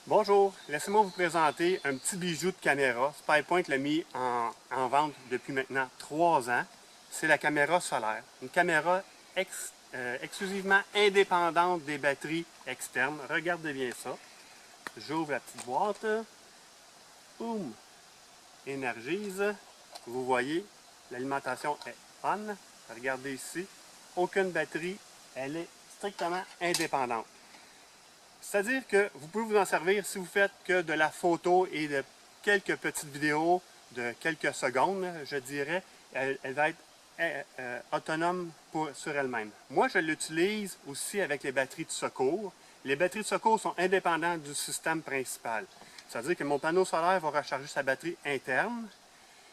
Bonjour, laissez-moi vous présenter un petit bijou de caméra. SpyPoint l'a mis en vente depuis maintenant 3 ans. C'est la caméra solaire. Une caméra exclusivement indépendante des batteries externes. Regardez bien ça. J'ouvre la petite boîte. Boum! Énergise. Vous voyez, l'alimentation est on. Regardez ici. Aucune batterie. Elle est strictement indépendante. C'est-à-dire que vous pouvez vous en servir si vous faites que de la photo et de quelques petites vidéos de quelques secondes, je dirais. Elle va être autonome sur elle-même. Moi, je l'utilise aussi avec les batteries de secours. Les batteries de secours sont indépendantes du système principal. C'est-à-dire que mon panneau solaire va recharger sa batterie interne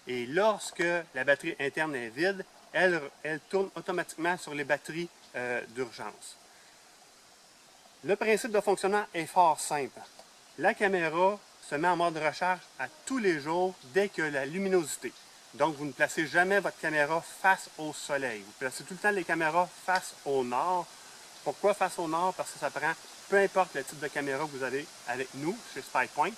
et lorsque la batterie interne est vide, elle tourne automatiquement sur les batteries d'urgence. Le principe de fonctionnement est fort simple. La caméra se met en mode recharge à tous les jours dès que la luminosité. Donc, vous ne placez jamais votre caméra face au soleil. Vous placez tout le temps les caméras face au nord. Pourquoi face au nord? Parce que ça prend, peu importe le type de caméra que vous avez avec nous, chez SpyPoint,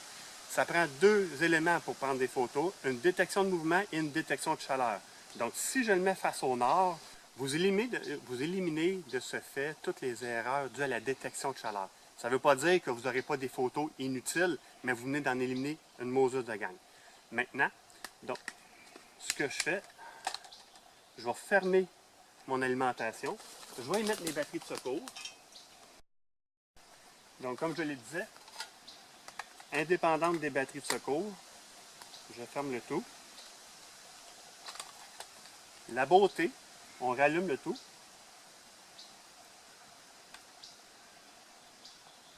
ça prend 2 éléments pour prendre des photos, une détection de mouvement et une détection de chaleur. Donc, si je le mets face au nord, vous éliminez de ce fait toutes les erreurs dues à la détection de chaleur. Ça ne veut pas dire que vous n'aurez pas des photos inutiles, mais vous venez d'en éliminer une mosaïque de gang. Maintenant, donc, ce que je fais, je vais fermer mon alimentation. Je vais y mettre mes batteries de secours. Donc, comme je le disais, indépendante des batteries de secours, je ferme le tout. La beauté, on rallume le tout.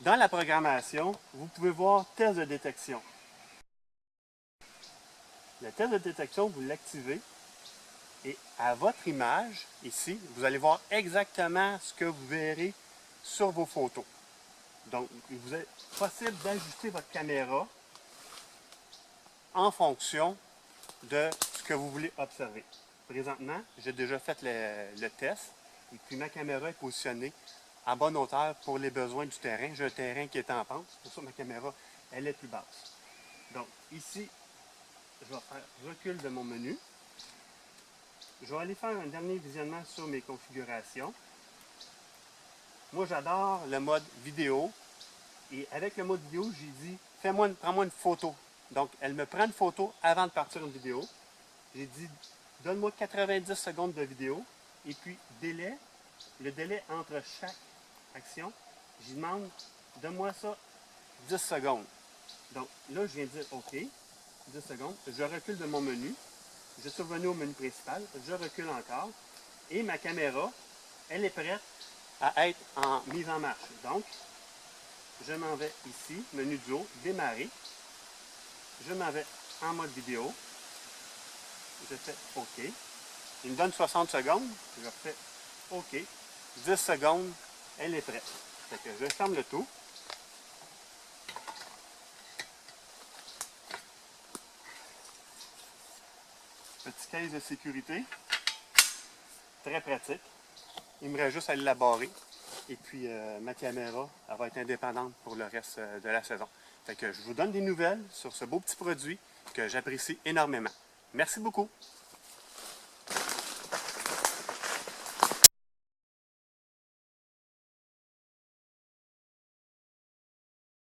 Dans la programmation, vous pouvez voir test de détection. Le test de détection, vous l'activez et à votre image, ici, vous allez voir exactement ce que vous verrez sur vos photos. Donc, il vous est possible d'ajuster votre caméra en fonction de ce que vous voulez observer. Présentement, j'ai déjà fait le test et puis ma caméra est positionnée à bonne hauteur pour les besoins du terrain. J'ai un terrain qui est en pente, c'est pour ça que ma caméra elle est plus basse. Donc ici, je vais faire recul de mon menu. Je vais aller faire un dernier visionnement sur mes configurations. Moi, j'adore le mode vidéo. Et avec le mode vidéo, j'ai dit, prends-moi une photo. Donc, elle me prend une photo avant de partir une vidéo. J'ai dit, donne-moi 90 secondes de vidéo. Et puis, le délai entre chaque action, je demande, donne-moi ça 10 secondes. Donc, là, je viens de dire OK, 10 secondes. Je recule de mon menu. Je suis revenu au menu principal. Je recule encore. Et ma caméra, elle est prête à être en mise en marche. Donc, je m'en vais ici, menu du haut, démarrer. Je m'en vais en mode vidéo. Je fais OK. Il me donne 60 secondes. Je fais OK. 10 secondes, elle est prête. Fait que je ferme le tout. Petit caisse de sécurité. Très pratique. Il me reste juste à l'élaborer. Et puis ma caméra, elle va être indépendante pour le reste de la saison. Fait que je vous donne des nouvelles sur ce beau petit produit que j'apprécie énormément. Merci beaucoup!